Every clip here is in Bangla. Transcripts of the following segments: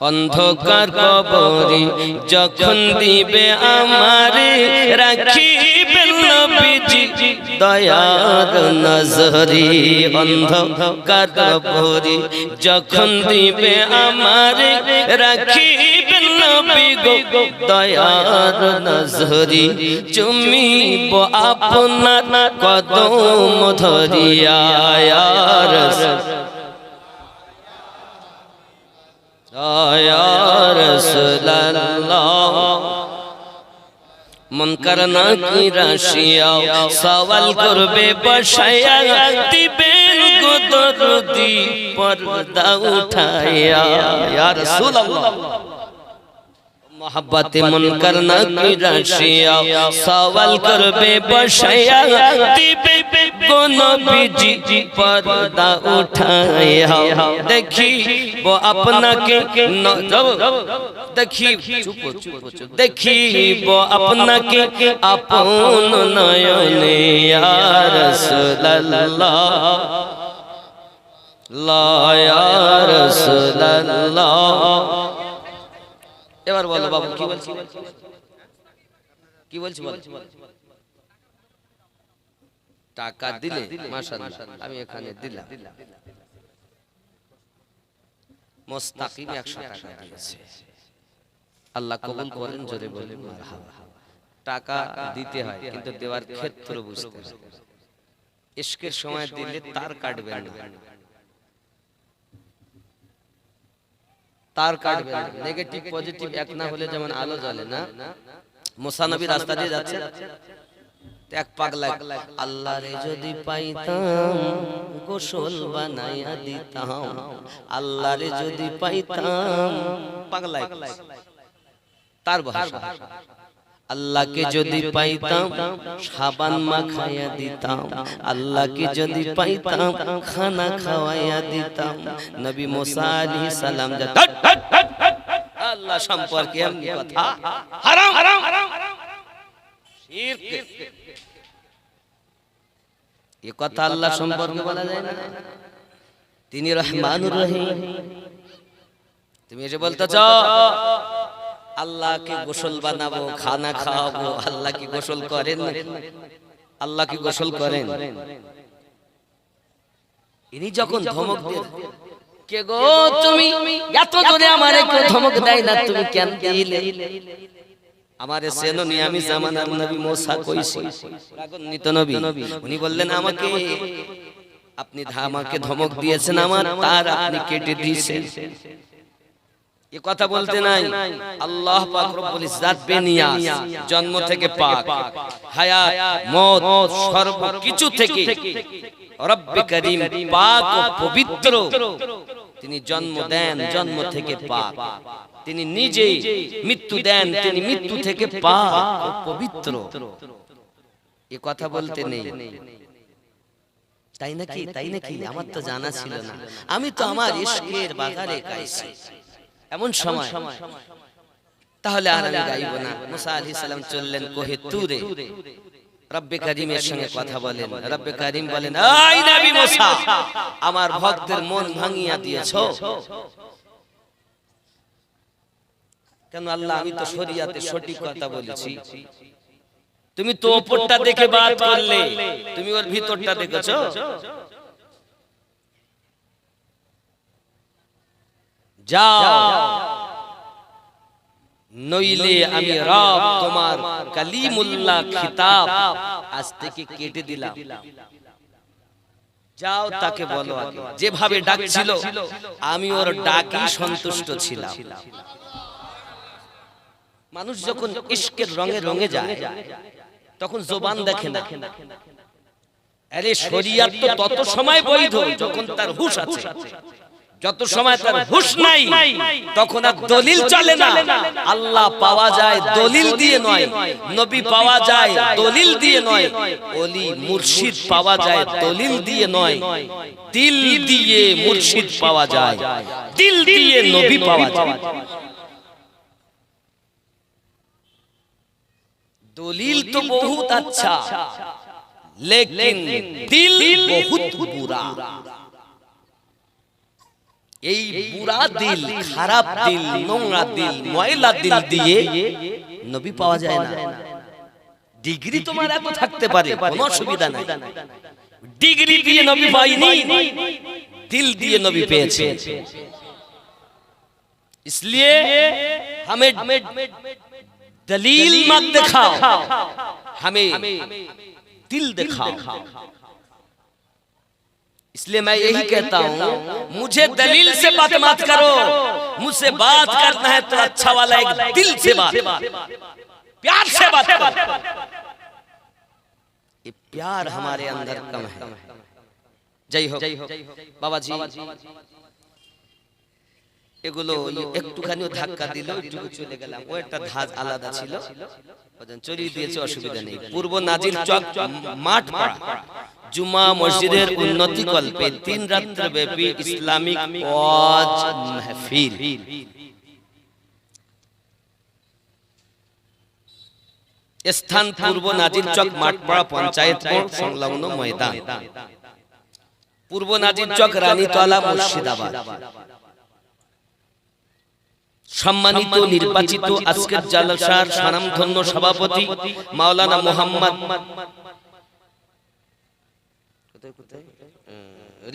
অন্ধকার কবরে যখন দিবে আমারে রাখিবেন নবীজি দয়ার নজরে। অন্ধকার কবরে যখন দিবে আমারে রাখিবেন নবী গো দয়ার নজরে। চুমিব আপনার কদম ধরিয়া ইয়া রাসূল या रसूल अल्लाह। मुनकर नाकिराशिया सवाल करबे बसाया दिबेन गो दरदी पर्दा उठाया या रसूल अल्लाह। मोहब्बत मुनकर नाकिराशिया सवाल करबे बसाया दिबे गो नबीजी पर्दा उठाया। देखी वो अपना के देखी देखी वो अपना के अपन नयने या रसूल अल्लाह ला या रसूल अल्लाह। এবার বলো বাবু কি বলছি কি বলছি বল। টাকা দিলে মাশাআল্লাহ আমি এখানে দিলাম মুস্তাকিম 100 টাকা দিয়েছে আল্লাহ কবুল করেন জোরে বলেন মারহাবা। টাকা দিতে হয় কিন্তু দেওয়ার ক্ষেত্র বুঝতে হবে। ইশকের সময় দিলে তার কাটবে না, তার কাটবে না। নেগেটিভ পজিটিভ এক না হলে যেমন আলো জ্বলে না। মুসা নবী রাস্তা দিয়ে যাচ্ছে, এক পাগলা আল্লাহ রে যদি পাইতাম গোসল বানাইয়া দিতাম, আল্লাহ রে যদি পাইতাম। পাগলা তার ভাষা আল্লাহকে যদি পাইতাম সাবান মাখাইয়া দিতাম, আল্লাহকে যদি পাইতাম খানা খাওয়াইয়া দিতাম। নবী মুসা আলাইহিস সালাম আল্লাহ সম্পর্কে এমনি কথা হারাম শিরক এই কথা আল্লাহ সম্পর্কে বলা যায় না। তিনি রহমানুর রহিম। তুমি এসে বলতেছ আল্লাহকে গোসল বানাবো খানা খাওয়াবো, আল্লাহ কি গোসল করেন? আল্লাহ কি গোসল করেন? ইনি যখন ধমক দিয়ে কে গো তুমি এত জোরে আমারে কেউ ধমক দেয় না, তুমি কেন দিলে? আমারে সেননি আমি জামানার নবী মুসা কইছি রাগান্বিত নবী। উনি বললেন আমাকে আপনি আমাকে ধমক দিয়েছেন, আমার তার আপনি কেটে দিয়েছেন। এই কথা বলতে নাই। আল্লাহ পাক রব্বুল ইজ্জত বেনিয়াজ, জন্ম থেকে পাক, হায়াত মওত সর্বকিছু থেকে রব্বে করিম পাক ও পবিত্র। তিনি জন্ম দেন, জন্ম থেকে পাক। তিনি নিজেই মৃত্যু দেন, তিনি মৃত্যু থেকে পাক ও পবিত্র। এই কথা বলতে নেই। তাই নাকি? তাই নাকি? আমার তো জানা ছিল না। আমি তো আমার ইশকের বাজারে গাইছি এমন সময়, তাহলে আর আমি গাইব না। মুসা আলাইহিস সালাম চললেন কোহে তুরে, রব্বে করিমের সঙ্গে কথা বলেন। রব্বে করিম বলেন এই নবী মুসা, আমার ভক্তের মন ভাঙিয়া দিয়েছো কেন? আল্লাহ আমি তো শরিয়াতে সঠিক কথা বলেছি, তুমি তো উপরটা দেখে বাত করলে, তুমি ওর ভিতরটা দেখেছো? যাও নইলে আমি রব তোমার কালিমুল্লাহ খিতাব আজ থেকে কেটে দিলাম। যাও তাকে বলো আগে যেভাবে ডাকছিল আমি ওর ডাকেই সন্তুষ্ট ছিলাম। মানুষ যখন ইশকের রঙে রঙে যায় তখন জবান দেখে না। আরে শরিয়ত তো তত সময় বৈধ যখন তার হুঁশ আছে, যত সময় তার হুঁশ নাই তখন আর দলিল চলে না। আল্লাহ পাওয়া যায় দলিল দিয়ে নয়, নবী পাওয়া যায় দলিল দিয়ে নয়, ওলি মুর্শিদ পাওয়া যায় দলিল দিয়ে নয়, দিল দিয়ে মুর্শিদ পাওয়া যায়, দিল দিয়ে নবী পাওয়া যায়। দলিল তো বহুত আচ্ছা लेकिन दिल बहुत बुरा। এই বুড়া দিল, খারাপ দিল, নোংরা দিল, ময়লা দিল দিয়ে নবী পাওয়া যায় না। ডিগ্রি তোমার এত থাকতে পারে, কোনো অসুবিধা নাই, ডিগ্রি দিয়ে নবী পাইনি, দিল দিয়ে নবী পেয়েছে। इसलिए हमें दलील मत दिखाओ, हमें दिल दिखाओ। इसलिए मैं यही कहता हूं, मुझे दलील से बात मत करो, मुझसे बात करना है तो अच्छा वाला एक दिल से बात, प्यार से बात करो। ये प्यार हमारे अंदर कम है। जय हो बाबा जी। এগুলো একটুখানিও ধাক্কা দিল, একটু চলে গেলাম, ও একটা ধাজ আলাদা ছিল, চড়িয়ে দিয়েছে, অসুবিধা নেই। পূর্ব নাজির চক মাঠ পাড়া জুমা মসজিদের উন্নতি কল্পে 3 রাত্র ব্যাপী ইসলামিক ওয়াজ মাহফিল। স্থান পূর্ব নাজির চক মাঠপাড়া পঞ্চায়েত মোড় সংলগ্ন ময়দান, পূর্ব নাজির চক রানীতলা মুর্শিদাবাদ। সম্মানিত নির্বাচিত আজকের জালসার স্বনামধন্য সভাপতি মাওলানা মোহাম্মদ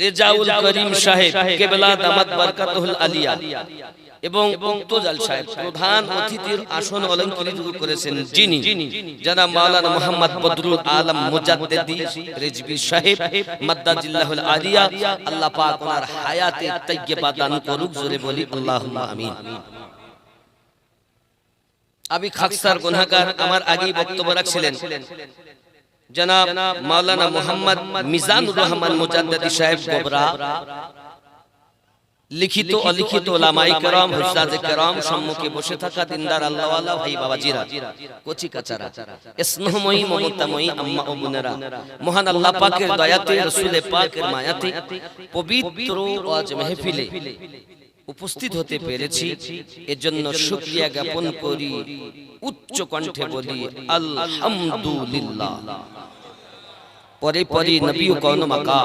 রেজাউল করিম সাহেব কেবলা দামাত বরকাতুল আলিয়া এবং উক্ত জালসায় প্রধান অতিথির আসন অলংকৃত করেছেন যিনি জনাব মাওলানা মোহাম্মদ বদরুল আলম মুজাদ্দিদি রিজভী সাহেব মাদ্দাজিল্লাহুল আলিয়া। আল্লাহ পাক ওনার হায়াতে তাইয়্যিবা দান করুক, জোরে বলি আল্লাহুম্মা আমিন। আমি খাকসার গুনাহগার, আমার আগেই বক্তব্য রাখছিলেন জনাব মাওলানা মোহাম্মদ মিজানুর রহমান মুজাদ্দিদি সাহেব গোবরা। লিখিত অলিখিত ওলামায়ে কেরাম, হুজ্জাজে কেরাম, সম্মুখে বসে থাকা দিনদার আল্লাহওয়ালা ভাই বাবাজিরা, কচি কাচারা, স্নেহময়ী মমতাময়ী আম্মা ও বোনেরা, মহান আল্লাহ পাকের দয়াতে, রাসূলে পাকের মায়াতে পবিত্র ওয়াজ মাহফিলে উপস্থিত হতে পেরেছি, এজন্য শুকরিয়া জ্ঞাপন করি, উচ্চ কণ্ঠে বলি আলহামদুলিল্লাহ। পরে পরে নবী ও কওন মাকা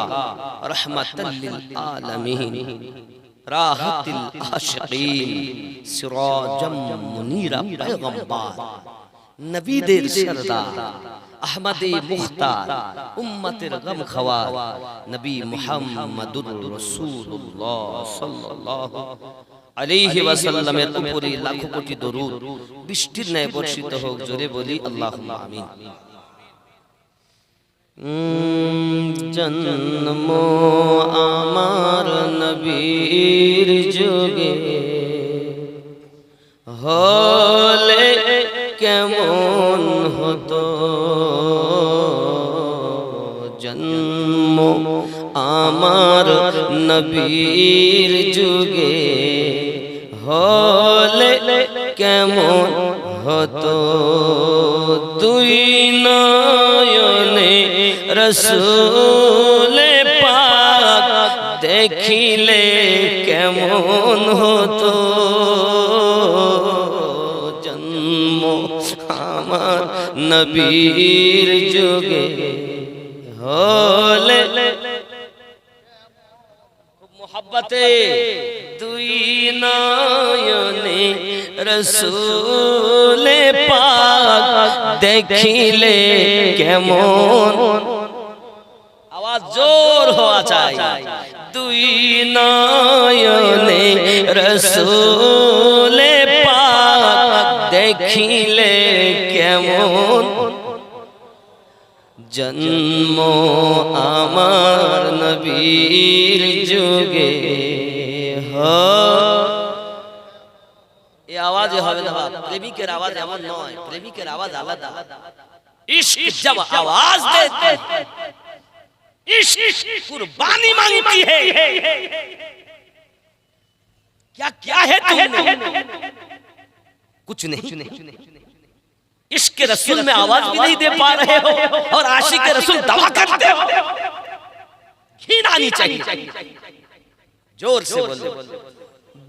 রাহমাতাল লিল আলামিন, রাহাতিল আশিকিন, সিরাজাম মুনীরা পয়গম্বর, নবীদের সরদার, আহমদে মুখতার, উম্মতের গমখওয়ার নবী মুহাম্মদুর রাসূলুল্লাহ সাল্লাল্লাহু আলাইহি ওয়াসাল্লামের উপরে লাখো কোটি দরুদ বৃষ্টির ন্যায় বর্ষিত হোক, জোরে বলি আল্লাহুম্মা আমিন। জন্ম আমার নবীর যুগে হলে কেমন হতো, জন্ম আমার নবীর যুগে হলে কেমন হতো, দুই নয়নে রসূলে পাক দেখিলে কেমন হতো, জন্ম আমার নবীর যুগে হলে, খুব মোহাব্বতে, দুই নয়নে রসূলে পাক দেখিলে কেমন, আওয়াজ জোর হওয়া চাই, দুই নয়নে রসূলে পাক দেখিলে কেমন, জন্ম আমার নবীর যুগে এই আওয়াজ হবে না, প্রেমিকের আওয়াজ এমন নয়, প্রেমিকের আওয়াজ আলাদা। ইশক জব আওয়াজ দেতে इश्क कुर्बानी मांगती है, क्या क्या है तुमने, कुछ नहीं। इश्क के रसूल में आवाज भी नहीं दे पा रहे हो और आशिक के रसूल दावा करते हो, घिन आनी चाहिए, जोर से बोलो।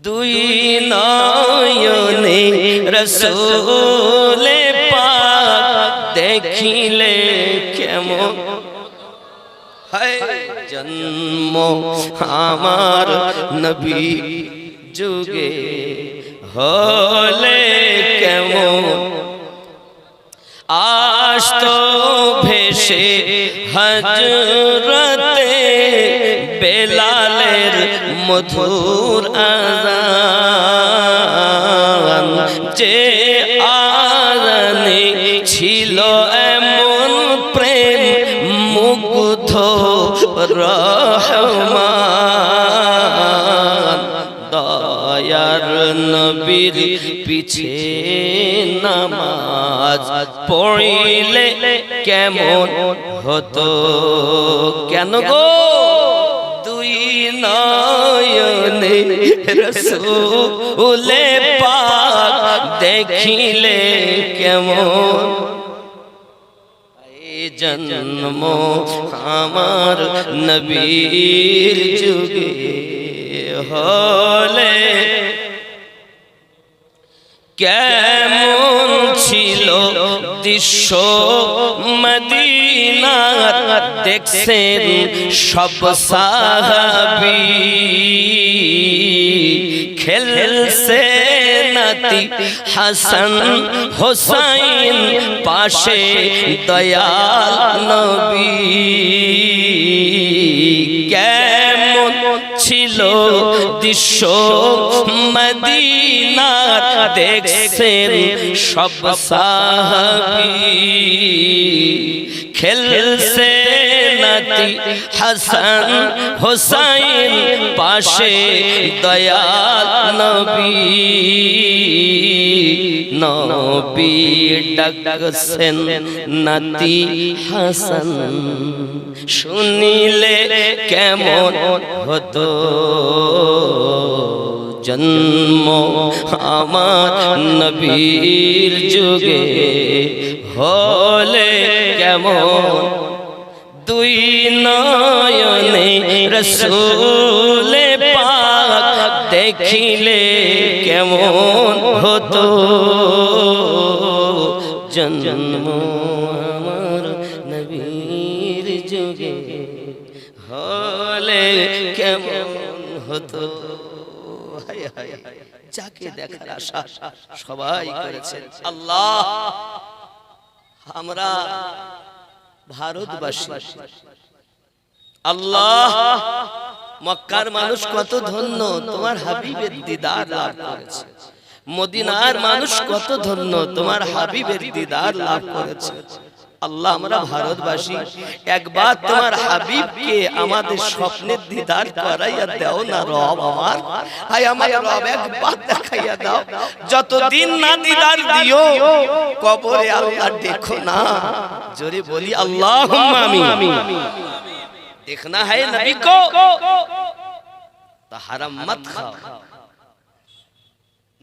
दुई नयने रसूले पाक देखिले केमन, জন্ম আমার নবী যুগে হলে কেমন আসতো ভেসে হযরতে বেলালের মধুর আযান যে আযানে ছিল এমন প্রেম মুগ্ধ রহমান দয়ার নবীর পিছে নামাজ পড়িলে কেমন হতো কেন গো দুই নয়নে রাসূলে পাক দেখিলে কেমন জন্ম আমার নবীর যুগে হলে কেমন ছিল দৃশ্য মদিনার দেখছেন সব সাহাবী খেলছে নাতি হাসান হোসাইন পাশে দয়াল নবী কেমন ছিল দৃশ্য মদিনার দেখছেন সব সাহাবী খেলছে নাতি হাসান হোসাইন পাশে দয়াল নবী নবী ডাকছেন নাতি হাসান শুনিলে কেমন হতো জন্ম আমার নবীর যুগে হলে কেমন দুই নয়নে রাসূলে পাক দেখিলে কেমন হতো জন্ম আমার নবীর যুগে হলে কেমন হতো যাকে দেখার আশা সবাই করেছেন আল্লাহ আমরা ভারতবাসী আল্লাহ মক্কার মানুষ কত ধন্য তোমার হাবিবের দিদার লাভ করেছে মদিনার মানুষ কত ধন্য তোমার হাবিবের দিদার লাভ করেছে আল্লাহ আমরা ভারতবাসী একবার তোমার হাবিবকে আমাদের স্বপ্নের দিদার করাইয়া দাও না রব আমার হায় আমার রব একবার দেখাইয়া দাও যতদিন না দিদার দিও কবরে আল্লাহ দেখো না জোরে বলি আল্লাহুম্মা আমিন देखना है नबी को तो हराम मत खाओ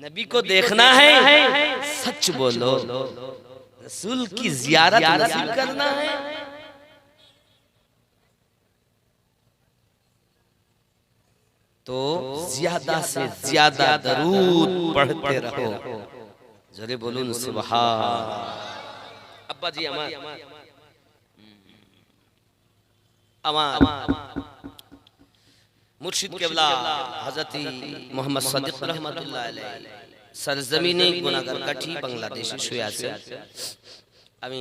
नबी को देखना है सच बोलो रसूल की जियारत नसीब करना है तो ज्यादा से ज्यादा दरूद पढ़ते रहो जरे बोलून सुभान अब्बा जी আমার মুর্শিদ কেবলা হযরত মুহাম্মদ সাদিক রহমাতুল্লাহ আলাইহি সরজমিনে গুনাহগার কাঠি বাংলাদেশে শুয়ে আছে আমি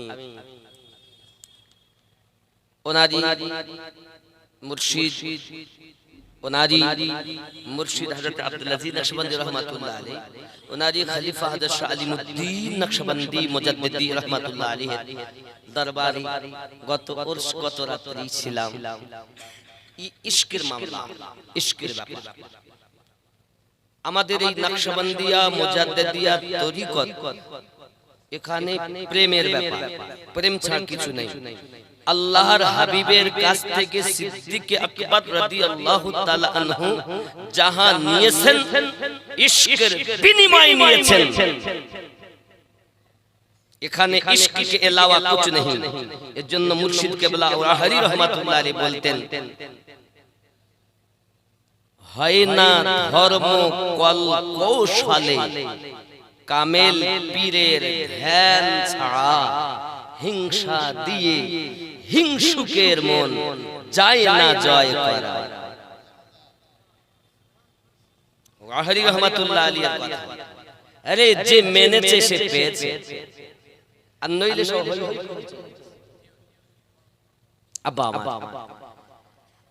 ওনারি মুর্শিদ ওনারি মুর্শিদ হযরত আব্দুল আজিজ নকশবন্দি রহমাতুল্লাহ আলাইহি ওনারি খলিফা হযরত শাহ আলিমউদ্দিন নকশবন্দি মুজাদ্দিদি রহমাতুল্লাহ আলাইহি দরবারে গত রাত্রি ছিলাম ইশকের মামলা ইশকের ব্যাপার আমাদের এই নকশবন্দিয়া মুজাদ্দিদিয়া তরিকত এখানে প্রেমের ব্যাপার প্রেম ছাড়া কিছু নেই আল্লাহর হাবিবের কাছ থেকে সিদ্দিক আকবর রাদিয়াল্লাহু তাআলা আনহু যাহা নিয়েছেন ইশকের বিনিময় নিয়েছেন এখানে ইশক के अलावा कुछ नहीं এর জন্য মুর্শিদ কেবলা ওয়াহারি রহমাতুল্লাহ আলাইহি বলতেন হয় না ধর্ম কল কৌশলে কামেল পীরের ধ্যান ছাড়া হিংসা দিয়ে হিংসুকের মন যায় না জয় করা। ওয়াহারি রহমাতুল্লাহ আলাইহির কথা, আরে যে মেনেছে সে পেয়েছে, আর নইলে সব আব্বা আমার।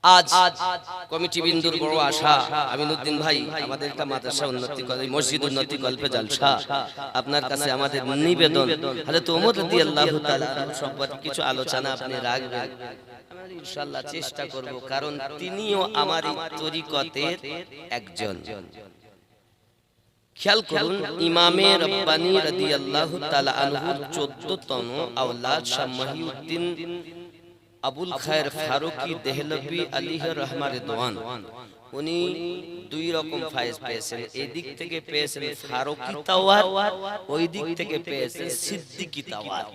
আজ কমিটি বিন্দুর বড় আশা, আমিনুদ্দিন ভাই আমাদের একটা মাদ্রাসা উন্নতি করে, মসজিদ উন্নতি কল্পে জলসা, আপনার কাছে আমাদের নিবেদন হযরত ওমর রাদিয়াল্লাহু তাআলা সম্পর্কে কিছু আলোচনা আপনি রাখবেন। আমরা ইনশাআল্লাহ চেষ্টা করব, কারণ তিনিও আমার এই তরিকতের একজন। খেয়াল করুন, ইমামে রব্বানি রাদিয়াল্লাহু তাআলা আনহুর 14তম আওলাদ শাহ মহিউদ্দিন আবুল খায়ের ফারুকি দেহলভী আলাইহি রহমা রিদওয়ান, উনি দুই রকম ফায়েজ পেয়েছেন। এই দিক থেকে পেয়েছেন ফারুকি তাওয়ার, ওই দিক থেকে পেয়েছেন সিদ্দিকী তাওয়ার।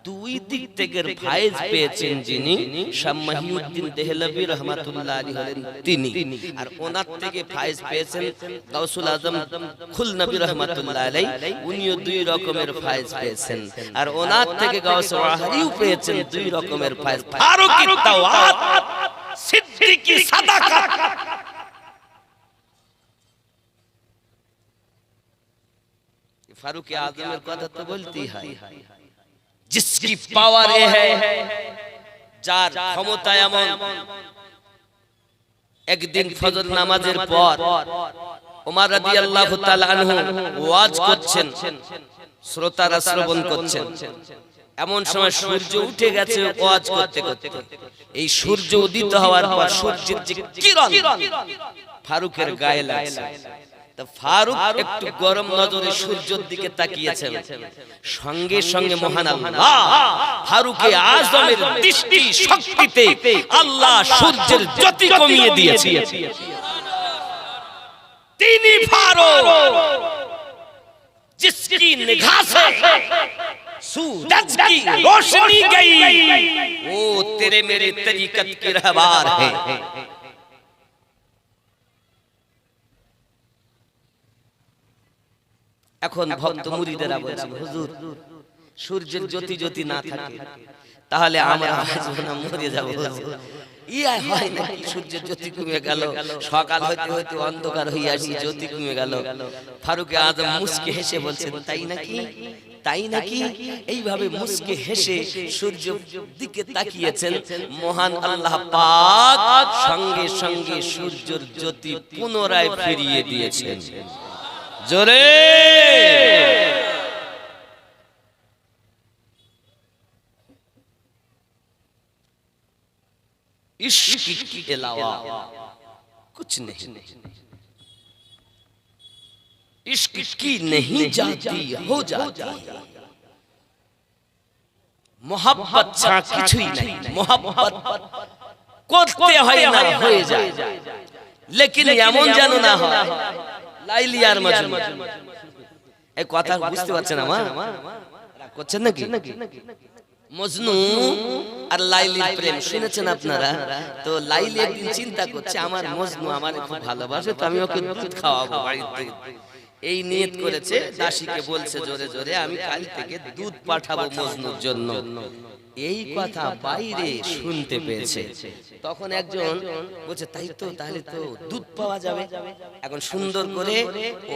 দুই দিক থেকে ফায়েজ পেয়েছেন যিনি, শাহ মহিউদ্দিন দেহলভী রাহমাতুল্লাহ আলাইহি হলেন তিনি। আর ওনার থেকে ফায়েজ পেয়েছেন গাউসুল আজম খুলনবী রাহমাতুল্লাহ আলাইহি, উনিও দুই রকমের ফায়েজ পেয়েছেন। আর ওনার থেকে গাউসুল ওয়াহারিও পেয়েছেন দুই রকমের ফায়েজ, ফারুকি তাওয়াত, সিদ্দিকী সাদাকাত। ফারুকি আজমের কথা তো বলতেই হয়, जिसकी पावर है, যার ক্ষমতা এমন, একদিন ফজর নামাজের পর ওমর রাদিয়াল্লাহু তাআলা আনহু ওয়াজ করছেন, শ্রোতারা শ্রবণ করছেন। এমন সময় সূর্য উঠে গেছে ওয়াজ করতে করতে। এই সূর্য উদিত হওয়ার পর সূর্যের যে কিরণ ফারুকের গায়ে লাগছে, তো ফারুক একটু গরম নজরে সূর্যের দিকে তাকিয়েছেন। সঙ্গে সঙ্গে মহান আল্লাহ ফারুকে আজমের দৃষ্টি শক্তিতে আল্লাহ সূর্যের জ্যোতি কমিয়ে দিয়েছে। তিনি ফারুক जिसकी निगाह से सूरज की रोशनी गई, वो तेरे मेरे तरीकत के रहबार है। এখন ভক্ত মুরিদেরা বলছে, হুজুর সূর্যের জ্যোতি জ্যোতি না থাকে তাহলে আমরা বাঁচব না, মরে যাব। ইয়া হয় না, সূর্যের জ্যোতি কমে গেল, সকাল হইতে হইতে অন্ধকার হয়ে আসি, জ্যোতি কমে গেল। ফারুকে আজম মুস্কে হেসে বলছেন, তাই নাকি, তাই নাকি। এইভাবে মুস্কে হেসে সূর্য দিকে তাকিয়েছেন। মহান আল্লাহ পাক সঙ্গে সঙ্গে সূর্যের জ্যোতি পুনরায় ফিরিয়ে দিয়েছেন। জোরে इश्क के अलावा कुछ नहीं, इश्क की नहीं जाती हो जाती, मोहब्बत ছাড়া কিছুই নাই। मोहब्बत করতে হয় না, হয়ে যায়। লেকিন এমন যেন না হয় লাইলি আর মজনু। এই কথা বুঝতে পারছেন আমার? করছেন নাকি? মজনু আর লাইলির প্রেম শুনেছেন আপনারা? তো লাইলি একদিন চিন্তা করছে, আমার মজনু আমারে খুব ভালোবাসে, তো আমি ওকে দুধ খাওয়াবো বাড়িতে। এই নিয়ত করেছে, দাসীকে বলছে জোরে জোরে, আমি কাল থেকে দুধ পাঠাবো মজনুর জন্য। এই কথা বাইরে শুনতে পেয়েছে। তখন একজন বলছে, তাই তো, তাহলে তো দুধ পাওয়া যাবে। এখন সুন্দর করে ও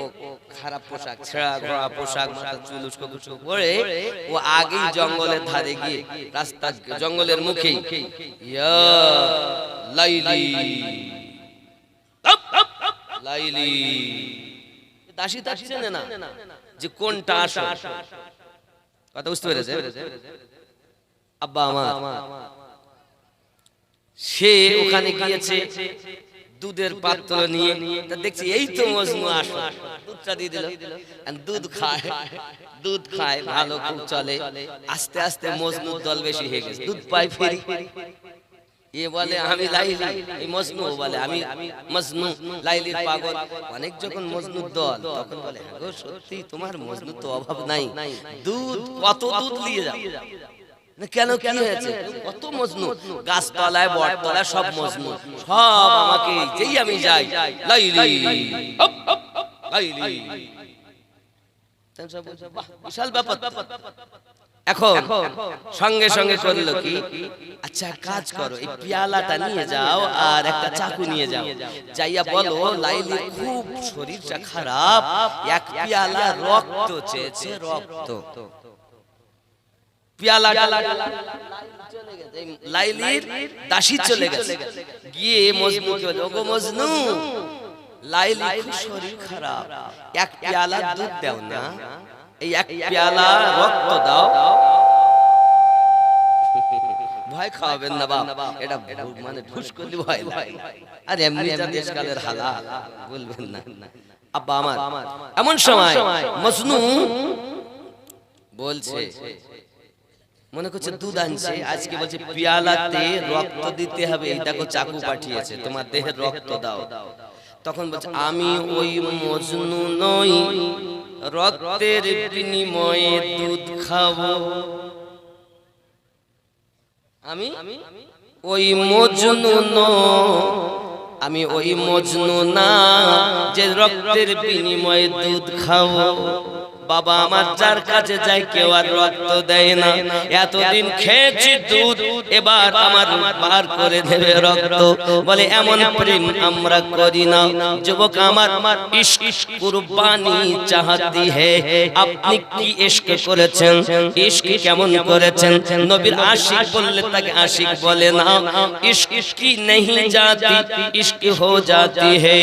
খারাপ পোশাক, ছেঁড়া ঘোড়া পোশাক, মাথা চুল উস্কো খুস্কো করে ও আগেই জঙ্গলের ধারে গিয়ে, রাস্তা জঙ্গলের মুখেই, ইয়া লাইলি লাইলি, দাসী দাসী জানে না যে কোনটা আসল। কথা বুঝতে পেরেছে আব্বা আমার? সে ওখানে গিয়েছে দুধের পাত্র নিয়ে, তা দেখছি এই তো মজনু আসল, দুধটা দিয়ে দিল। দুধ খায়, দুধ খায়, ভালো খুব চলে। আস্তে আস্তে মজনুর দল বেশি হয়ে গেছে, দুধ পাই ফেরি। এ বলে আমি লাইলি, এই মজনু বলে আমি মজনু, লাইলির পাগল। অনেক যখন মজনুর দল, তখন বলে, হ্যাঁ গো সত্যি তোমার মজনু তো অভাব নাই, দুধ কত দুধ নিয়ে যাও। কেন, কি হয়েছে? কত মজনু, গাছতলায় বটতলায় সব মজনু, সব আমাকে, যেই আমি যাই লাইলি লাইলি। বিশাল ব্যাপার। এখন সঙ্গে সঙ্গে করলো কি, আচ্ছা কাজ করো, এই পেয়ালাটা নিয়ে যাও আর একটা চাকু নিয়ে যাও, যাইয়া বলো লাইলির খুব শরীরটা খারাপ, এক পেয়ালা রক্ত চেয়েছে, রক্ত। পেয়ালাটা লাইলির দাসী চলে গেছে, গিয়ে মজনুকে বলে, ওগো মজনু, লাইলির খুব শরীর খারাপ, এক পেয়ালা দুধ দাও না, এই এক পেয়ালা রক্ত দাও। ভয় খাওয়াবেন না বাপ, এটা মানে ঠুস করলে ভয় লাগে, আর এমনি যা দেশকালের হালাল বলবেন না। আব্বা আমার এমন সময় মজনু বলছে, মনে করছে দুধ আনছে, আজকে বলছে পেয়ালাতে রক্ত দিতে হবে, এই দেখো চাকু পাঠিয়েছে, তোমার দেহের রক্ত দাও। তখন বলছে, আমি ওই মজনু নই, রক্তের বিনিময়ে দুধ খাবো, আমি ওই মজনু আমি ওই মজনু না যে রক্তের বিনিময়ে দুধ খাবো। বাবা আমার যার কাছে যাই কেউ আর রক্ত দেয় না, এতদিন খেয়েছি দুধ, এবার আমার বার করে দেবে রক্ত। বলে এমন প্রেম আমরা করি না যুবক আমার, ইশক কুরবানি চাহতি হে। আপনি কি ইশক করেছেন, ইশক কেমন করেছেন? নবীর আশিক বললে তাকে আশিক বলে না, ইশক কি नहीं जाती इश्क हो जाती है।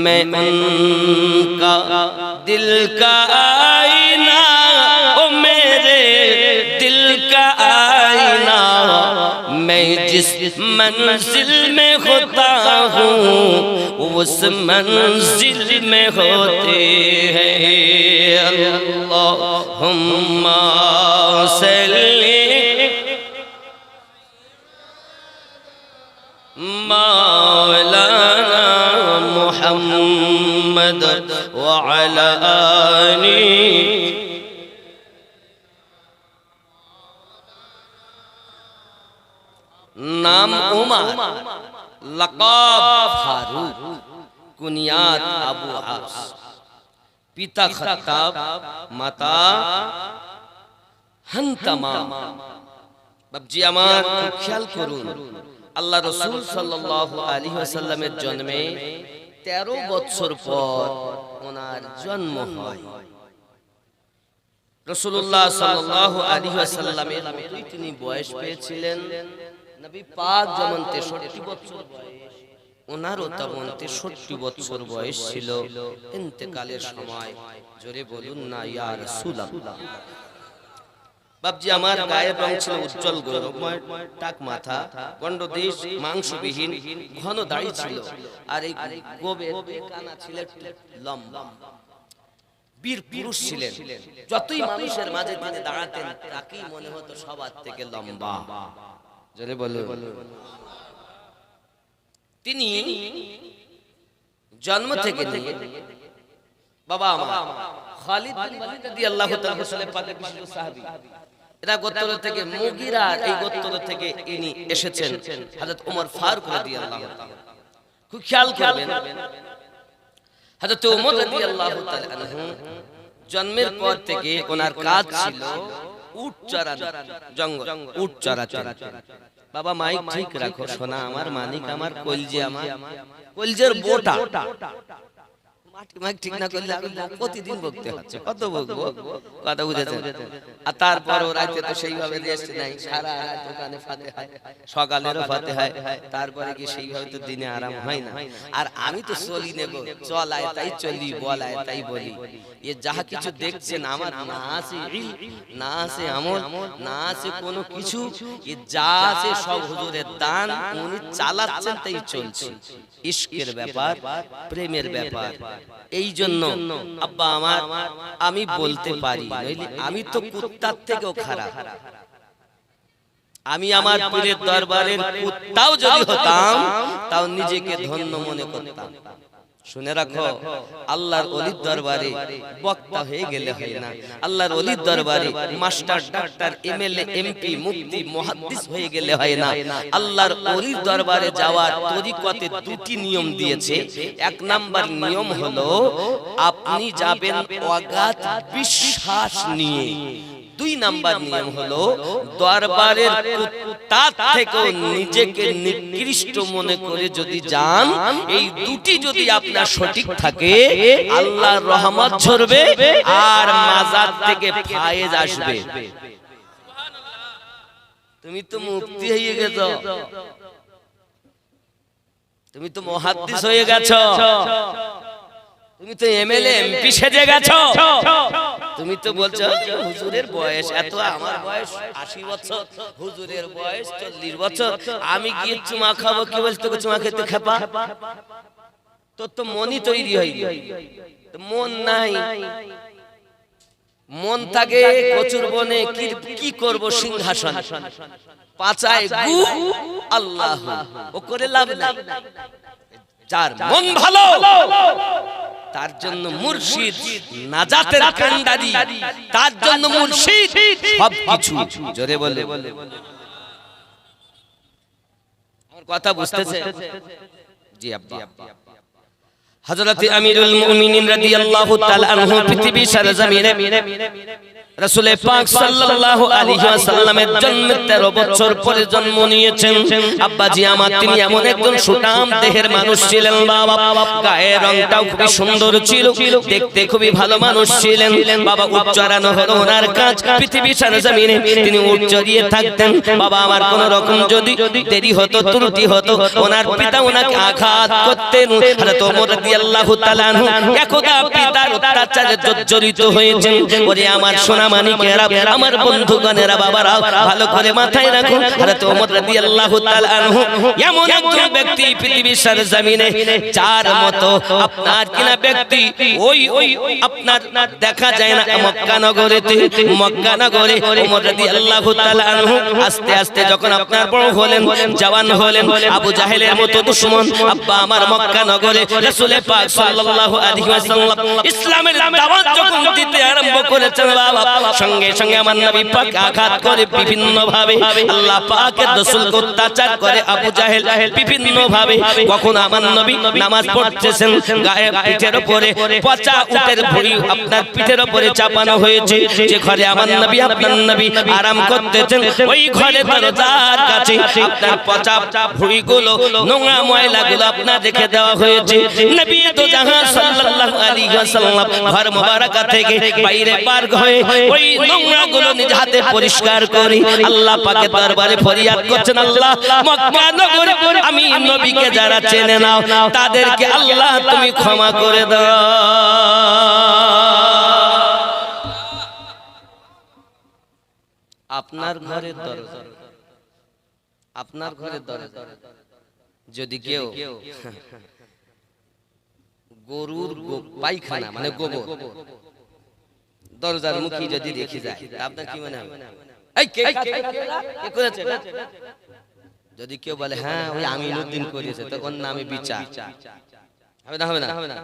मैं उनका दिल का आईना, ओ मेरे दिल का आईना, मैं जिस मंजिल में होता हूँ उस मंजिल में होते हैं। अल्लाहुम्मा सल्ली मौलाना मुहम्मद व अला आली। नाम उमर, लक़ब फारूक, कुनियात अबू हफ्स, पिता खत्ताब, माता हंतमा। বাবজি আমার খেয়াল করুন, আল্লাহ রাসূল সাল্লাল্লাহু আলাইহি ওয়াসাল্লামের জন্মে 13 বছর পর ওনার জন্ম হয়। রাসূলুল্লাহ সাল্লাল্লাহু আলাইহি ওয়াসাল্লামের মতোই তিনি বয়স পেয়েছিলেন। নবী পাক যেমন 63 বছর বয়স, ওনারও তেমন 63 বছর বয়স ছিল। ইন্তেকালের সময় জোরে বলুন না ইয়া রাসূলুল্লাহ। বাবজি আমার গায়ের রং ছিল উজ্জ্বল গৌরবময়, টাক মাথা, গন্ডদেশ, মাংসবিহীন, ঘন দাড়ি ছিল, আর এই গোবের কানা ছিল লম্বা। বীর পুরুষ ছিলেন, যতই মানুষের মাঝে তিনি দাঁড়াতেন তাকেই মনে হতো সবার থেকে লম্বা। জোরে বলুন। তিনি জন্ম থেকে নিয়ে বাবা আমার খালিদ বিন ওয়ালিদ রাদিয়াল্লাহু তাআলা রাসূলের পাকের বিশুদ্ধ সাহাবী, এরা গোত্র থেকে মুগিরা, এই গোত্র থেকে ইনি এসেছেন হযরত ওমর ফারুক রাদিয়াল্লাহু তাআলা। খুব খেয়াল করবেন, হযরত ওমর রাদিয়াল্লাহু তাআলা আনহু জন্মের পর থেকে ওনার কাজ ছিল উট চরানো, জঙ্গল উট চরাতেন। বাবা মাইক ঠিক রাখো, সোনা আমার, মানিক আমার, কলজে আমার, কলজের বোটা। ঠিক না করলে প্রতিদিন বকতে হচ্ছে, কত বকবো, কথা বুঝেছেন? আর তারপর রাতে তো সেইভাবে রেস্ট নাই, সারা রাত দোকানে ফাতিহা, সকালেরও ফাতিহা, তারপরে কি সেইভাবে তো দিনে আরাম হয় না। আর আমি তো চলি নেব, চলায় তাই চলি, বলায় তাই বলি। এ যাহা কিছু দেখছেন আমার না আছে ইলম, না আছে আমল, না আছে কোনো কিছু, এ যা আছে সব হুজুরের দান, উনি চালাচ্ছেন তাই চলছে। ইশকের ব্যাপার, প্রেমের ব্যাপার। এই জন্য আব্বা আমার, আমি বলতে পারি নইলে আমি তো কুত্তার থেকেও খারাপ। আমি আমার পীরের দরবারের কুত্তাও যদি হতাম তাও নিজেকে ধন্য মনে করতাম। শুনে রাখো, আল্লাহর ওলির দরবারে বক্তা হয়ে গেলে হয় না, আল্লাহর ওলির দরবারে মাস্টার, ডাক্তার, এমএলএ, এমপি, মুফতি, মুহাদ্দিস হয়ে গেলে হয় না। আল্লাহর ওলির দরবারে যাওয়ার তরিকতে দুটি নিয়ম দিয়েছে। এক নাম্বার নিয়ম হলো আপনি যাবেন অগাধ বিশ্বাস নিয়ে। দুই নাম্বার নিয়ম হলো দরবারের কুত্তার থেকেও নিজেকে নিকৃষ্ট মনে করে যদি যান, এই দুটি যদি আপনার সঠিক থাকে, আল্লাহর রহমত ঝরবে আর মাজার থেকে ফায়েজ আসবে। তুমি তো মুফতি হয়ে গেছো, তুমি তো মুহাদ্দিস হয়ে গেছো, তুমি তো এমএলএ এমপি সেজে গেছো, তুমি তো বলছো হুজুরের বয়স এত, আমার বয়স 80 বছর, হুজুরের বয়স 40 বছর, আমি গিয়ে চুমা খাবো, কি বলছ তোকে চুমা খেতে খেপা? তোর তো মনই তৈরি হয়নি, মন নাই, মন থাকে কচুর বনে, কি করব সিংহাসন, পাচায় গু আল্লাহ, ও করে লাভ নাই। যার মন ভালো তার জন্য মুর্শিদ নাজাতের কান্ডারি, তার জন্য মুর্শিদ সবকিছু। জোরে বলে, আমার কথা বুঝতেছে? জি আব্বা। হযরত আমিরুল মুমিনিন রাদিয়াল্লাহু তাআলা আনহু পৃথিবী সরজমিনে রাসূল পাক সাল্লাল্লাহু আলাইহি ওয়াসাল্লামের জন্মের 13 বছর পরে জন্ম নিয়েছেন। আব্বাজি আমার তিনি এমন একজন সুঠাম দেহের মানুষ ছিলেন বাবা, গায়ের রংটাও খুবই সুন্দর ছিল, দেখতে খুবই ভালো মানুষ ছিলেন বাবা। উচ্চারণ হলো ওনার কাজ, পৃথিবী সরজমিনে তিনি উচ্চারিয়ে থাকতেন বাবা। আমার কোন রকম যদি দেরি হতো, ত্রুটি হতো, ওনার পিতা ওনাকে আঘাত করতেন। হযরত ওমর রাদিয়াল্লাহু তাআলা আনহু একদা পিতার অত্যাচারে জর্জরিত হয়েছেন। ওরে আমার সোনা মানিকেরা, আমার বন্ধুগণেরা, বাবারা ভালো করে মাথায় রাখুন, হযরত ওমর রাদিয়াল্লাহু তাআলা আনহু এমন একজন ব্যক্তি পৃথিবীর সরজমিনে যার মতো আপনার কিনা ব্যক্তি ওই আপনার দেখা যায় না মক্কা নগরেতে। মক্কা নগরে ওমর রাদিয়াল্লাহু তাআলা আনহু আস্তে আস্তে যখন আপনার বড় হলেন, জওয়ান হলেন, আবু জাহেলের মতো দুশমন আব্বা আমার মক্কা নগরে রাসূল পাক সাল্লাল্লাহু আলাইহি ওয়াসাল্লাম ইসলামের দাওয়াত যখন দিতে আরম্ভ করেছেন বাবা, সঙ্গে সঙ্গে আমার নবী পাক আঘাত করে বিভিন্ন ভাবে, আল্লাহ পাকের রাসূলকে অত্যাচার করে আবু জাহেল বিভিন্ন ভাবে। কখন আমার নবী নামাজ পড়তেছেন, গায়ে পিঠের উপরে পচা উটের ভুঁড়ি আপনার পিঠের উপরে চাপানো হয়েছে, যে ঘরে আমার নবী আপনার নবী আরাম করতেছেন, ওই ঘরে দরজার কাছে আপনার পচা ভুঁড়িগুলো, নোংরা ময়লাগুলো আপনার রেখে দেওয়া হয়েছে। নবী তো জাহান সাল্লাল্লাহু আলাইহি ওয়াসাল্লাম ঘর মুবারাকা থেকে বাইরে পার হয়ে ওই নোংরাগুলো নিজ হাতে পরিষ্কার করে আল্লাহ পাকের দরবারে ফরিয়াদ করছেন, আল্লাহ মক্কা নগরে আমি নবীকে যারা চেনে নাও তাদেরকে আল্লাহ তুমি ক্ষমা করে দাও। আপনার ঘরের দরজা, আপনার ঘরের দরজা যদি কেউ গরুর পায়খানা মানে গোবর দরজার মুখে যদি রেখে যায়, আপনার কি মনে হবে? যদি কেউ বলে হ্যাঁ ওই আমিনুদ্দিন করেছে, তখন নামে বিচার হবে না? হবে না?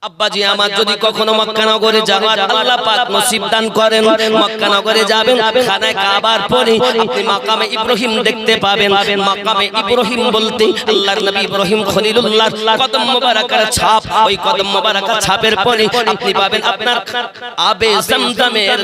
আব্বাজি আমার যদি কখনো মক্কা নগরে যাওয়ার আল্লাহ পাক নসিব দান করেন, মক্কা নগরে যাবেন, খানায় কাবার পরে আপনি মাকামে ইব্রাহিম দেখতে পাবেন। মাকামে ইব্রাহিম বলতে আল্লাহর নবী ইব্রাহিম খলিলুল্লাহ কদম মোবারকের ছাপ, ওই কদম মোবারকের ছাপের পরে আপনি পাবেন আপনার আবে জমজমের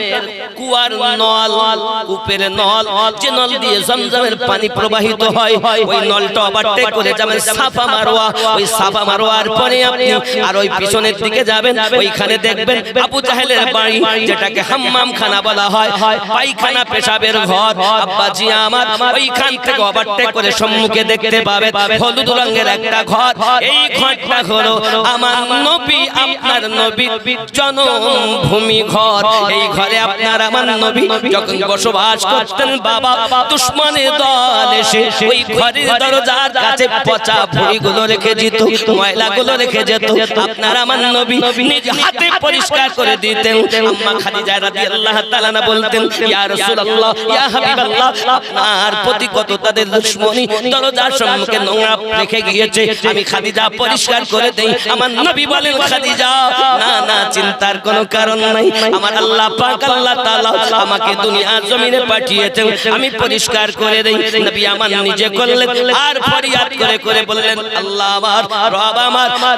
কুয়ার নল, কূপের নল, যে নল দিয়ে জমজমের পানি প্রবাহিত হয়, ওই নলটা ওভারটেক করে যাবেন সাফা মারওয়া, ওই সাফা মারওয়ার পরে আপনি আর ওই পিছনে দিকে যাবেন, ওইখানে দেখবেন আবু জাহেলের বাড়ি, যেটাকে হাম্মাম খানা বলা হয়, পায়খানা পেশাবের ঘর। আব্বাজি আমার ওইখান থেকে ওভারটেক করে সম্মুখে দেখতে পাবেন হলুদ রঙের একটা ঘর। এই ঘরটা হলো আমার নবী আপনার নবীর জন্মভূমি ঘর। এই ঘরে আপনার আমার নবী যখন বসবাস করতেন বাবা, দুশমনের দল এসে ওই ঘরের দরজার কাছে পচা ভুঁড়িগুলো রেখে যেত, ময়লাগুলো রেখে যেত, আপনার আমার নবী নিজ হাতে পরিষ্কার করে দিতেন। আম্মা খাদিজা রাদিয়াল্লাহু তাআলা বলতেন, ইয়া রাসূলুল্লাহ, ইয়া হাবিবাল্লাহ, আপনার প্রতি কত তাদের দুশমনী, দরজার সম্মুখে নোংরা রেখে গিয়েছে, আমি খাদিজা পরিষ্কার করে দেই। আমার নবী বলেন, খাদিজা না না, চিন্তার কোনো কারণ নাই, আমার আল্লাহ পাক আল্লাহ তাআলা আমাকে দুনিয়ার জমিনে পাঠিয়েছেন, আমি পরিষ্কার করে দেই। নবী আমার নিজে করলেন আর ফরিয়াদ করে করে বললেন, আল্লাহ আমার রব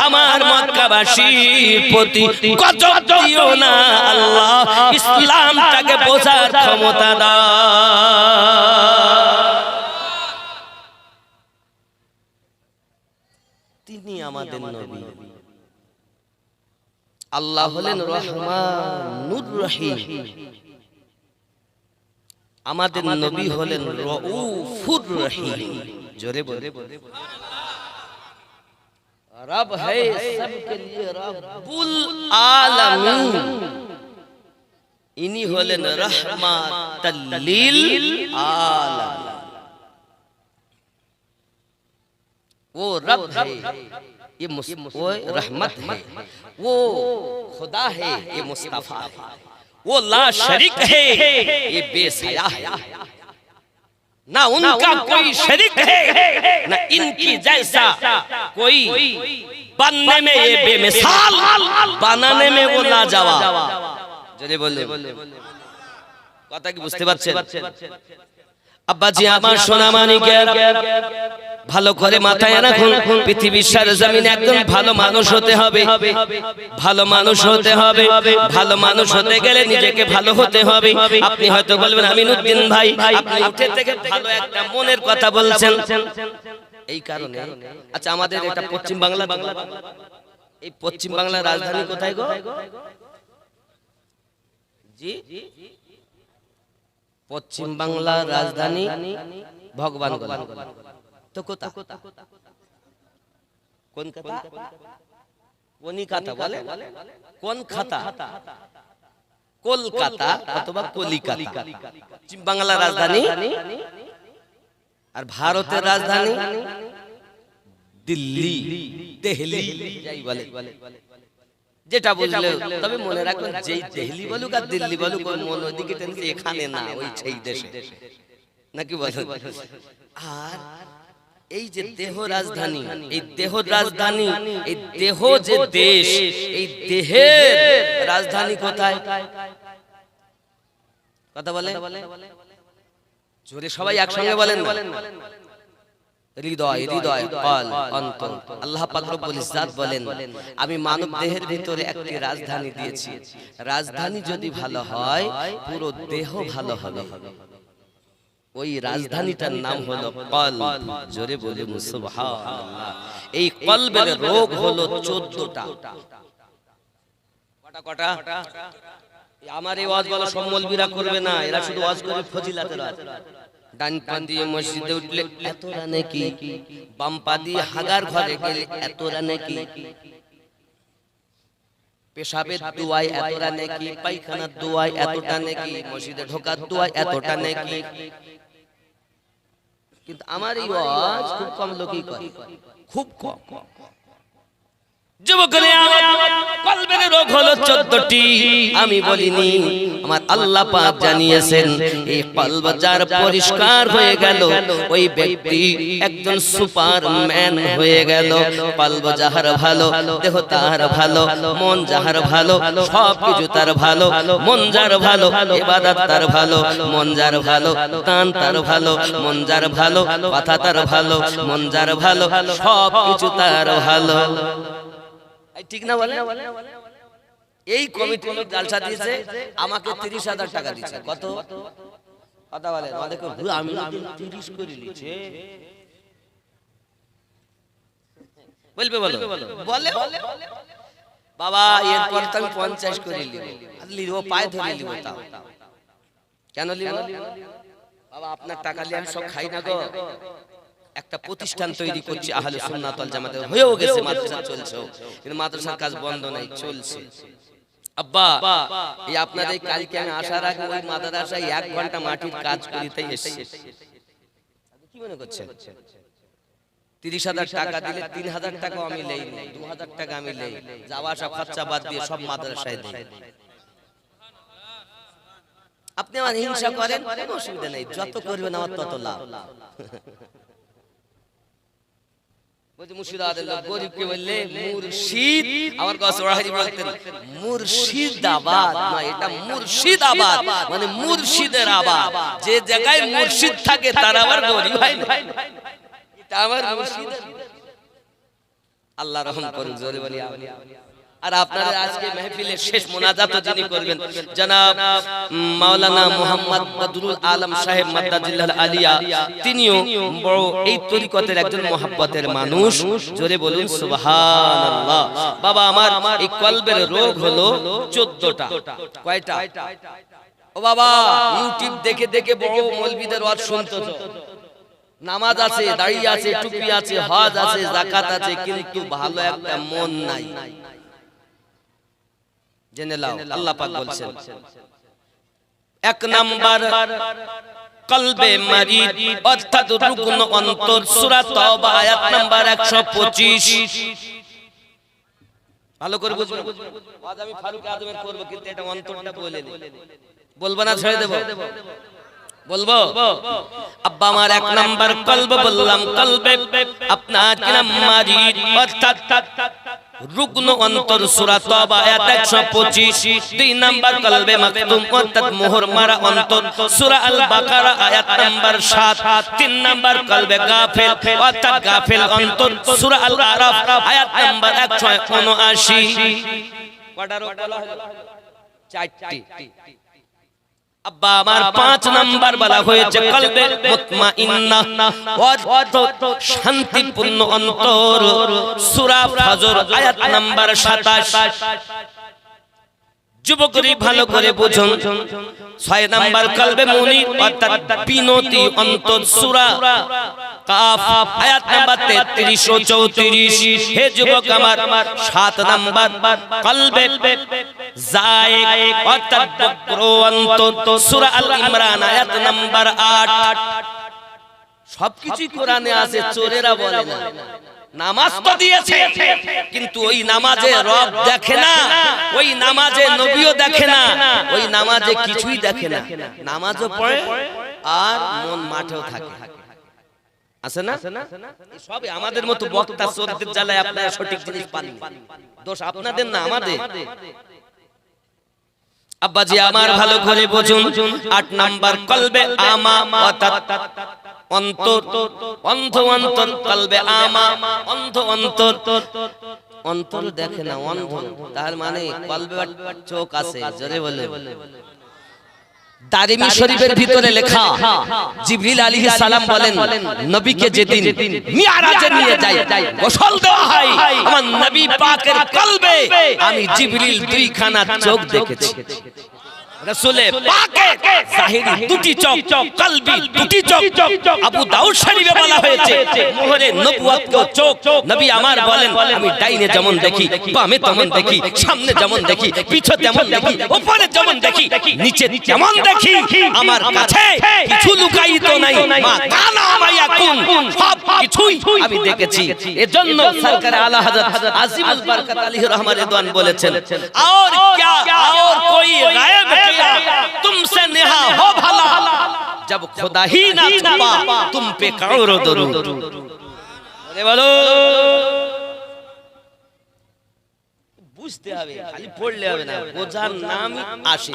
আমার মক্কাবাসী দেশবাসীর প্রতি গজব দিও না আল্লাহ, ইসলামটাকে বোঝার ক্ষমতা দাও। তিনি আমাদের নবী, আল্লাহ হলেন রহমানুর রহিম, আমাদের নবী হলেন রউফুর রহিম। জোরে বলে रब है सबके लिए रब्बुल आलमीन, इन्हीं होलेन रहमतल लिल आलमीन। वो रब है, ये वो रहमत है, वो खुदा है, ये मुस्तफा है, वो ला शरीक है, ये बेसया है, ना उनका कोई शरीक है, ना इनकी जैसा कोई बनने में ये बेमिसाल, बनाने में वो लाजवाब। जरे बोले কথা কি বুঝতে পারছেন? আব্বাজি আমার সোনা মানিকের ভালো করে মাথায় রাখুন, পৃথিবীর সরজমিনে একদম ভালো মানুষ হতে হবে, ভালো মানুষ হতে হবে। ভালো মানুষ হতে গেলে নিজেকে ভালো হতে হবে। আপনি হয়তো বলবেন আমিনুদ্দিন ভাই আপনি উঠে থেকে ভালো একটা মনের কথা বলছেন, এই কারণে। আচ্ছা আমাদের এটা পশ্চিম বাংলা, এই পশ্চিম বাংলার রাজধানী কোথায় গো? জি, পশ্চিম বাংলার রাজধানী ভগবানগোলা। তো কোথা? কোন কথা? কোনি কথা বলে, কোন খাতা? কলকাতা অথবা কলিকাতা। পশ্চিম বাংলার রাজধানী, আর ভারতের রাজধানী দিল্লি, দেহলি যাই বলে, যেটা বুঝলে। তবে মনে রাখবেন যেই দিল্লি বলুক আর দিল্লি বলুক, ওই মন ওইদিকে টেনছে, এখানে না, ওই সেই দেশে, নাকি বলেন? আর এই যে দেহ রাজধানী, এই দেহ রাজধানী, এই দেহ যে দেশ, এই দেহের রাজধানী কোথায়? কথা বলে জোরে সবাই একসঙ্গে বলেন না। হৃদয়, হৃদয়, কল, অন্তর। আল্লাহ পাক রব্বুল ইজ্জাত বলেন আমি মানব দেহের ভিতরে একটি রাজধানী দিয়েছি, রাজধানী যদি ভালো হয় পুরো দেহ ভালো হবে। ওই রাজধানীটার নাম হলো কলব। জোরে বলে সুবহানাল্লাহ। এই কলবের রোগ হলো 14টা। কটা? আমার এই ওয়াজ বলা সব মৌলবীরা করবে না, এরা শুধু ওয়াজ করে ফজিলাতের ওয়াজ। ডান পা দিয়ে মসজিদে উঠলে এতটা নেকি, বাম পা দিয়ে হাগার ঘরে গেলে এতটা নেকি, পেশাবের দোয়ায় এতটা নেকি, পায়খানার দোয়ায় এতটা নেকি, মসজিদে ঢোকার দোয়ায় এতটা নেকি। কিন্তু আমার এই ওয়াজ খুব কম লোকই করে, খুব কম। যুবকরা আমার কলবের রোগ হলো 14টি, আমি বলিনি, আমার আল্লাহ পাক জানিয়েছেন। এই কলব যার পরিষ্কার হয়ে গেল ওই ব্যক্তি একজন সুপারম্যান হয়ে গেল। কলব যাহার ভালো, দেহ তার ভালো, মন যাহার ভালো, সবকিছু তার ভালো। মন যার ভালো, ইবাদত তার ভালো, মন যার ভালো, দান তার ভালো, মন যার ভালো, কথা তার ভালো, মন যার ভালো, সবকিছু তার ভালো। ঠিক না বলে? এই কমিটি জালসা দিয়েছে, আমাকে 30,000 টাকা দিয়েছে। কত কথা বলে? আমি 30 করে নিয়েছে বলবে, বলে বাবা এরপর তো আমি 50 করে নিব, পায়ে ধরে নিব। তাও কেন নিব বাবা? আপনার টাকা নিয়ে আমি সব খাই না গো। একটা প্রতিষ্ঠান তৈরি করছি আহলে সুন্নাত ওয়াল জামাত, হয়েও গেছে, মাদ্রাসা চলছে, কিন্তু মাদ্রাসার কাজ বন্ধ নাই, চলছে। আব্বা এই আপনাদের কালকে আমি আসার আগে ওই মাদ্রাসায় 1 ঘন্টা মাটির কাজ করিতে এসেছি। কি মনে করছেন? 30,000 টাকা দিলে 3,000 টাকা আমি নেই, 2,000 টাকা আমি নেই, যাওয়া আসা খরচা বাদ দিয়ে সব মাদ্রাসায় দেই। আপনি আমার হিংসা করেন, কোনো অসুবিধা নেই, যত করবেন আমার তত লাভ। মুর্শিদাবাদের লোক গরিবকে বললে মুর্শিদ, আমার কাছে ওরাই বলতেন মুর্শিদাবাদ না, এটা মুর্শিদাবাদ মানে মুর্শিদের আবাদ। যে জায়গায় মুর্শিদ থাকে তার আবার গরিব হয় না, এটা আমার মুর্শিদ। আল্লাহ রহম করুন, জোরে বলি। আর আপনাদের আজকে মাহফিলের শেষ মোনাজাত যিনি করবেন জনাব মাওলানা মুহাম্মদ বদরুল আলম সাহেব মাদ্দাজিল্লাহ আলিয়া, তিনিও বড় এই তরিকতের একজন মহব্বতের মানুষ। জোরে বলুন সুবহানাল্লাহ। বাবা আমার এই কলবের রোগ হলো 14টা। কয়টা? ও বাবা, ইউটিউব দেখে দেখে বড় মৌলবীদের ওয়াজ শুনতেছ। নামাজ আছে, দাড়ি আছে, টুপি আছে, হজ আছে, যাকাত আছে, কিন্তু ভালো একটা মন নাই। জেনে নাও, আল্লাহ পাক বলছেন 1 নাম্বার কলবে মারিদ অর্থাৎ রুকন অন্তর, সূরা তাওবা আয়াত নাম্বার 125। ভালো করে বুঝুন। আজ আমি ফারুক আজমের করব, কিন্তু এটা অন্তরটা বলে দিই। বলবো না ছেড়ে দেব? বলবো। আব্বা আমার 1 নাম্বার কলব বললাম, কলবে আপনার কি নাম মারিদ অর্থাৎ রুকন অন্তর, সূরা তাওবা আয়াত 125। 2 নাম্বার কলবে মাকতুম অর্থাৎ মোহর মারা অন্তর, সূরা আল বাকারা আয়াত নাম্বার 7। 3 নাম্বার কলবে গাফিল অর্থাৎ গাফিল অন্তর, সূরা আল আরাফ আয়াত নাম্বার 179। কয়টা রোগ বলা হলো? 4টি। আব্বা আমার 5 নাম্বার বলা হয়েছে কলবে মুতমাইন্না অর্থাৎ শান্তিপূর্ণ অন্তর, সূরা ফজর আয়াত নাম্বার 27। যুবকরা ভালো করে বুঝুন। 6 নাম্বার কলবে মুনিব অর্থাৎ বিনতি অন্তর, সূরা কাফ আয়াত নাম্বার 33 ও 34। হে যুবক আমার 7 নাম্বার কলবে যায়েক অর্থাৎ বক্র অন্তর, সূরা আল ইমরান আয়াত নাম্বার 8। সবকিছু কোরআনে আছে, চোরেরা বলে না। নামাজ তো দিয়েছে, কিন্তু ওই নামাজে রব দেখে না, ওই নামাজে নবীও দেখে না, ওই নামাজে কিছুই দেখে না। নামাজও পড়ে আর মন মাঠেও থাকে। আছে না? সবই আমাদের মতো বক্তা চোরদের জ্বালায় আপনারা সঠিক জিনিস পাননি। দোষ আপনাদের না, আমাদের। আব্বাজি আমার ভালো করে বুঝুন। 8 নাম্বার কলবে আমা অর্থাৎ অন্তর, অন্ধ অন্তর, কলবে আমা অন্ধ অন্তর, অন্তর দেখে না, অন্ধ। তার মানে কলবে চোখ আছে। জোরে বলে। দারিমি শরীফের ভিতরে লেখা, জিবরিল আলাইহিস সালাম বলেন নবীকে যেদিন মিরাজে নিয়ে যায়, গোসল দেওয়া হয়, আমার নবী পাকের কলবে আমি জিবরিল 2 খানা চোখ দেখেছি। রাসূলে পাকের জাহিরি 2টি চোখ, কলবি 2টি চোখ। আবু দাউদ শরীফে বলা হয়েছে মোহরে নবুয়ত কে চোখ নবী আমার বলেন আমি ডাইনে যেমন দেখি, বামে তেমন দেখি, সামনে যেমন দেখি, পিছে তেমন দেখি, উপরে যেমন দেখি, নিচে যেমন দেখি, আমার কাছে কিছু লুকায়িত নাই। মা কানা মায়াকুন, সব কিছুই আমি দেখেছি। এজন্য সরকার আলা হযরত আজিমুল বরকত আলাইহি রহমান রিদওয়ান বলেছেন, और क्या और कोई गायब तुमसे नेहा हो भला, जब खुदा ही ना छुपा तुम पे करोड़ों दरूद। अरे बोलो, বুঝতে হবে, খালি পড়লে হবে না, বোঝার নাম আসে।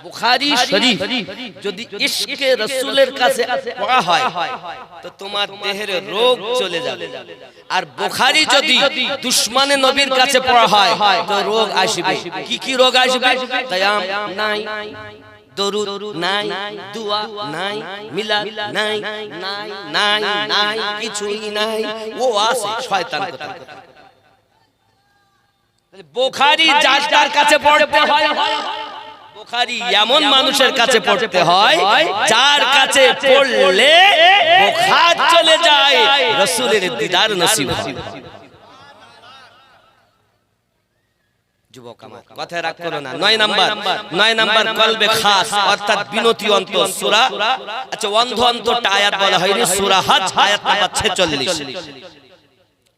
বুখারী শরীফ যদি ইশকে রাসূলের কাছে পড়া হয় তো তোমার দেহের রোগ চলে যাবে। আর বুখারী যদি দুশমনে নবীর কাছে পড়া হয় তো রোগ আসবে। কি কি রোগ আসবে? কিয়াম নাই, দরুদ নাই, দোয়া নাই, মিলাদ নাই, নাই নাই নাই, কিছুই নাই। ও আছে শয়তান কথা। বুখারী যার কাছে পড়তে হয়, বুখারী এমন মানুষের কাছে পড়তে হয় যার কাছে পড়লে বুখার চলে যায়, রাসূলের দিদার নসিব হয়। যুবক আমার কথা রাগ করো না। 9 নাম্বার কলবে খাস অর্থাৎ বিনতি অন্তর, সূরা আচ্ছা অন্ধ অন্তরটা আয়াত বলা হয়নি, সূরা হজ আয়াত নাম্বার 46।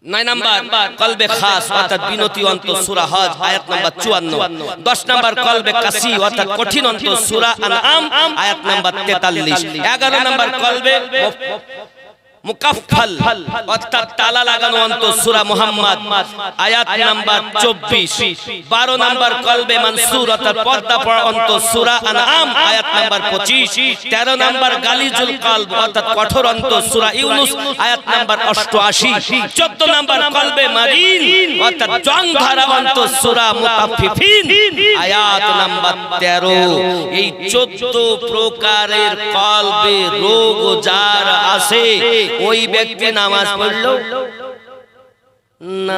9 নাম্বার কলবে খাস অর্থাৎ বিনতি অন্তর, সূরা হজ আয়াত নাম্বার 54। 10 নাম্বার কলবে কাসি অর্থাৎ কঠিন অন্তর, সূরা আনআম আয়াত নাম্বার 43। 11 নাম্বার কলবে মুকাফফাল অর্থাৎ তালা লাগানো অন্তর সূরা মুহাম্মদ আয়াত নাম্বার 24 12 নাম্বার কলবে মানসুর অর্থাৎ পর্দা পড়া অন্তর সূরা আনআম আয়াত নাম্বার 25 13 নাম্বার গালিজুল কলব অর্থাৎ কঠোর অন্তর সূরা ইউনূস আয়াত নাম্বার 88 14 নাম্বার কলবে মারিন অর্থাৎ জং ধরা অন্তর সূরা মুতাফফিফিন আয়াত নাম্বার 13 এই 14 প্রকারের কলবে রোগ যার আছে ওই ব্যক্তি নামাজ পড়লো না।